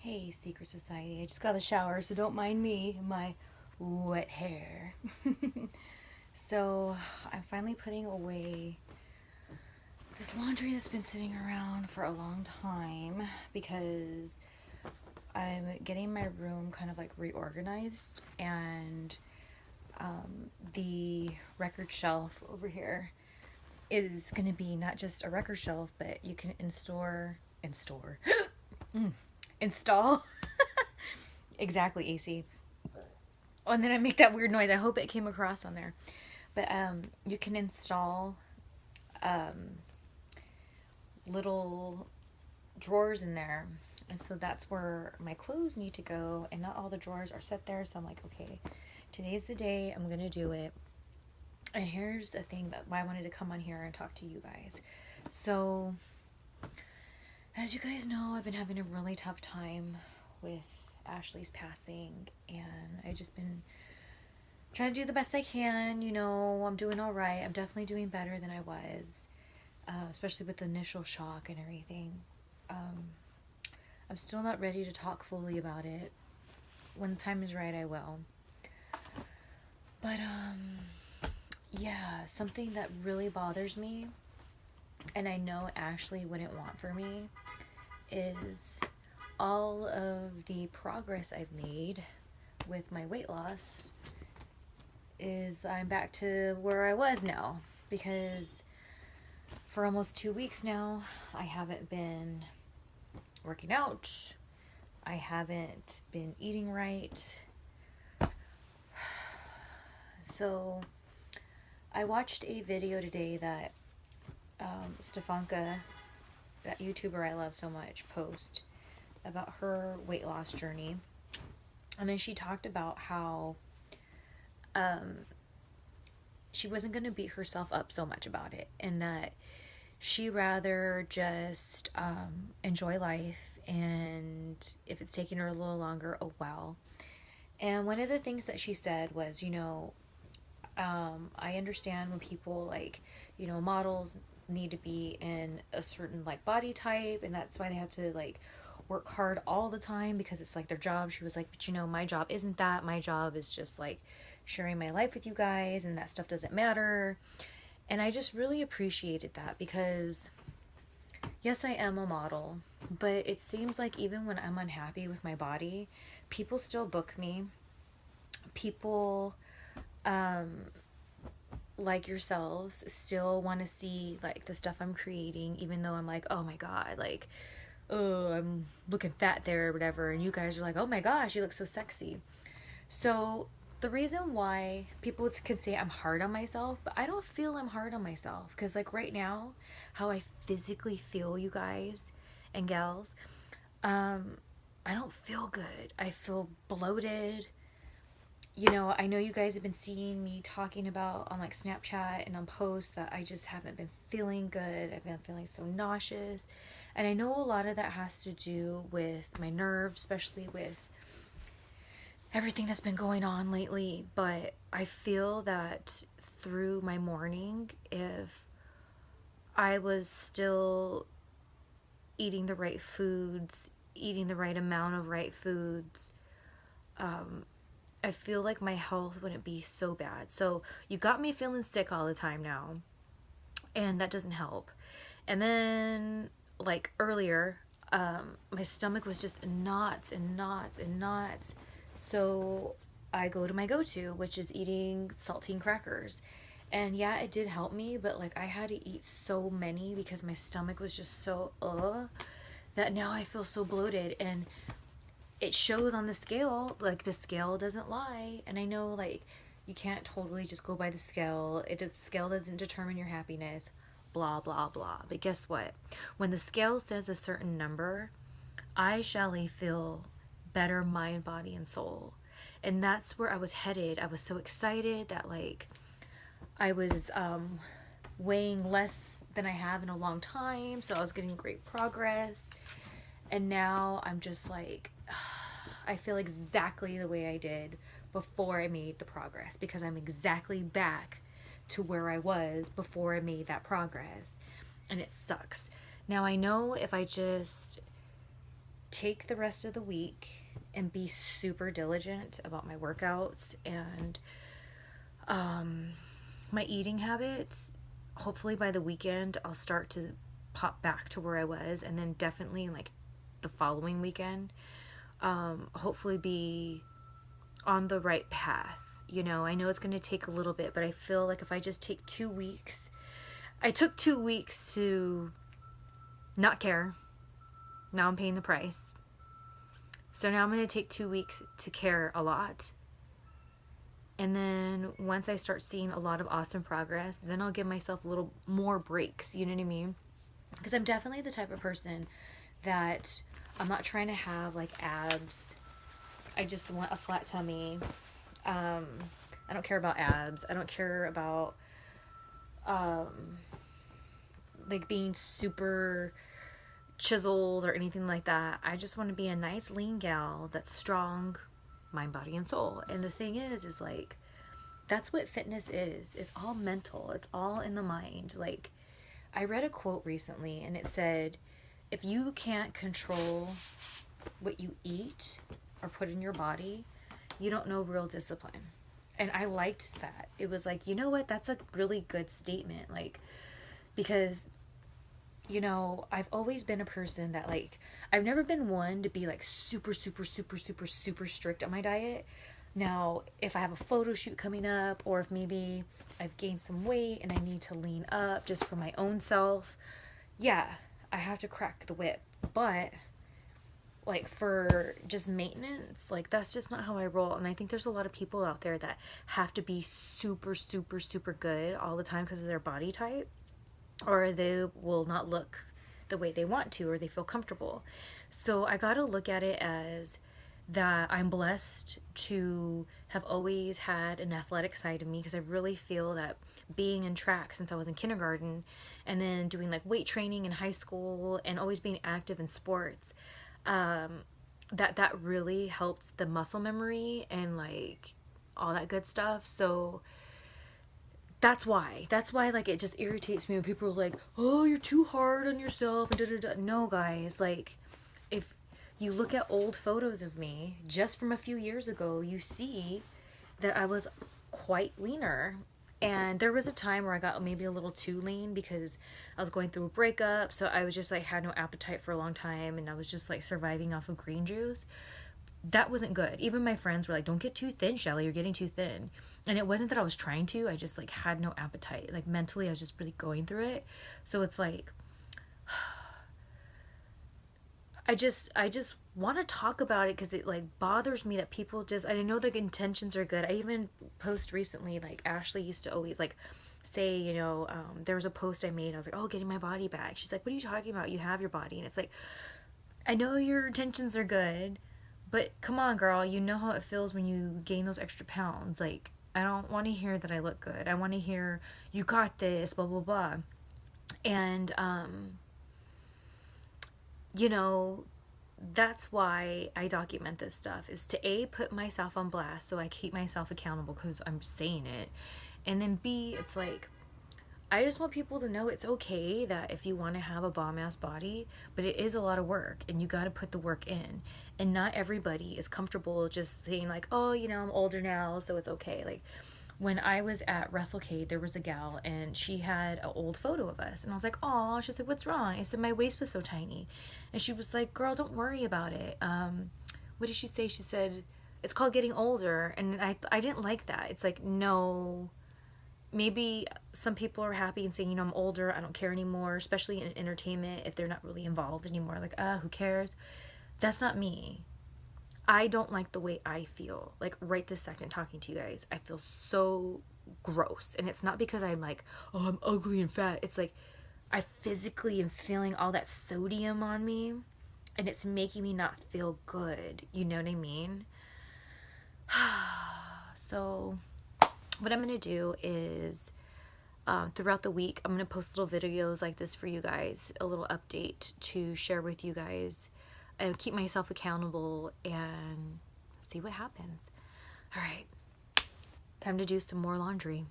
Hey, Secret Society. I just got the shower, so don't mind me and my wet hair. So, I'm finally putting away this laundry that's been sitting around for a long time because I'm getting my room kind of like reorganized, and the record shelf over here is going to be not just a record shelf, but you can install exactly, AC. Oh, and then I make that weird noise. I hope it came across on there. But you can install um, little drawers in there. And so that's where my clothes need to go. And not all the drawers are set there. So I'm like, okay, today's the day. I'm going to do it. And here's a thing that why I wanted to come on here and talk to you guys. So, as you guys know, I've been having a really tough time with Ashley's passing. And I've just been trying to do the best I can. I'm doing all right. I'm definitely doing better than I was, especially with the initial shock and everything. Um, I'm still not ready to talk fully about it. When the time is right, I will. But, yeah, something that really bothers me, and I know Ashley wouldn't want for me, is all of the progress I've made with my weight loss is I'm back to where I was now, because for almost 2 weeks now I haven't been working out, I haven't been eating right. So I watched a video today that Stefanka, that YouTuber I love so much, post about her weight loss journey. And then she talked about how um, she wasn't going to beat herself up so much about it, and that she rather just enjoy life, and if it's taking her a little longer, oh well. And one of the things that she said was, I understand when people like, models need to be in a certain like body type, and that's why they have to like work hard all the time because it's like their job. She was like, but my job isn't that. My job is just like sharing my life with you guys, and that stuff doesn't matter. And I just really appreciated that because, yes, I am a model, but it seems like even when I'm unhappy with my body, people still book me. People, um, like yourselves, still want to see like the stuff I'm creating, even though I'm like, oh my god, like, oh, I'm looking fat there or whatever. And you guys are like, oh my gosh, you look so sexy. So the reason why people could say I'm hard on myself, but I don't feel I'm hard on myself, because like right now, how I physically feel, you guys and gals, um, I don't feel good. I feel bloated. I know you guys have been seeing me talking about on like Snapchat and on posts that I just haven't been feeling good. I've been feeling so nauseous. And I know a lot of that has to do with my nerves, especially with everything that's been going on lately. But I feel that through my morning, if I was still eating the right foods, eating the right amount of right foods, I feel like my health wouldn't be so bad. So you got me feeling sick all the time now, and that doesn't help. And then, like earlier, my stomach was just in knots and knots and knots. So I go to my go to, which is eating saltine crackers. And yeah, it did help me, but like I had to eat so many because my stomach was just so, that now I feel so bloated. And it shows on the scale, like the scale doesn't lie. And I know like you can't totally just go by the scale. The scale doesn't determine your happiness, blah blah blah. But guess what? When the scale says a certain number, I shall feel better mind, body, and soul. And that's where I was headed. I was so excited that like I was weighing less than I have in a long time, so I was getting great progress. And now I'm just like, I feel exactly the way I did before I made the progress, because I'm exactly back to where I was before I made that progress. And it sucks. Now I know if I just take the rest of the week and be super diligent about my workouts and my eating habits. Hopefully by the weekend I'll start to pop back to where I was, and then definitely like the following weekend hopefully be on the right path. I know it's going to take a little bit, but I feel like if I just take 2 weeks, I took 2 weeks to not care. Now I'm paying the price. So now I'm going to take 2 weeks to care a lot. And then once I start seeing a lot of awesome progress, then I'll give myself a little more breaks. You know what I mean? Because I'm definitely the type of person that I'm not trying to have like abs. I just want a flat tummy. I don't care about abs. I don't care about like being super chiseled or anything like that. I just want to be a nice lean gal that's strong, mind, body, and soul. And the thing is like, that's what fitness is. It's all mental. It's all in the mind. Like, I read a quote recently and it said, if you can't control what you eat or put in your body, you don't know real discipline. And I liked that. It was like, you know what? That's a really good statement. Like, because, I've always been a person that like, I've never been one to be like super, super, super, super, super strict on my diet. Now, if I have a photo shoot coming up, or if maybe I've gained some weight and I need to lean up just for my own self, yeah, I have to crack the whip. But like for just maintenance, like that's just not how I roll. And I think there's a lot of people out there that have to be super, super, super good all the time because of their body type, or they will not look the way they want to, or they feel comfortable. So I got to look at it as that I'm blessed to have always had an athletic side of me, because I really feel that being in track since I was in kindergarten, and then doing like weight training in high school, and always being active in sports, that really helped the muscle memory and like all that good stuff. So that's why like it just irritates me when people are like, oh, you're too hard on yourself and da da da. No, guys, like if you look at old photos of me just from a few years ago, you see that I was quite leaner. And there was a time where I got maybe a little too lean because I was going through a breakup. So I was just like, had no appetite for a long time. And I was just like surviving off of green juice. That wasn't good. Even my friends were like, don't get too thin, Shelly. You're getting too thin. And it wasn't that I was trying to. I just like had no appetite. Like mentally, I was just really going through it. So it's like, I just want to talk about it because it like bothers me that people just, I know the intentions are good. I even post recently, like Ashley used to always like say, there was a post I made. I was like, oh, getting my body back. She's like, what are you talking about? You have your body. And it's like, I know your intentions are good, but come on, girl. You know how it feels when you gain those extra pounds. Like, I don't want to hear that I look good. I want to hear you got this, blah, blah, blah. And, that's why I document this stuff, is to put myself on blast so I keep myself accountable because I'm saying it, and then B, it's like I just want people to know it's okay that if you want to have a bomb ass body, but it is a lot of work and you got to put the work in, and not everybody is comfortable just saying like, oh, I'm older now so it's okay. Like when I was at WrestleCade, there was a gal and she had an old photo of us. And I was like, oh, she's like, what's wrong? I said, my waist was so tiny. And she was like, girl, don't worry about it. What did she say? She said, it's called getting older. And I didn't like that. It's like, no, maybe some people are happy and saying, I'm older, I don't care anymore, especially in entertainment, if they're not really involved anymore. Like, who cares? That's not me. I don't like the way I feel. Like right this second talking to you guys, I feel so gross. And it's not because I'm like, oh, I'm ugly and fat. It's like I physically am feeling all that sodium on me and it's making me not feel good. You know what I mean? So what I'm going to do is throughout the week, I'm going to post little videos like this for you guys, a little update to share with you guys. And keep myself accountable and see what happens. All right, time to do some more laundry.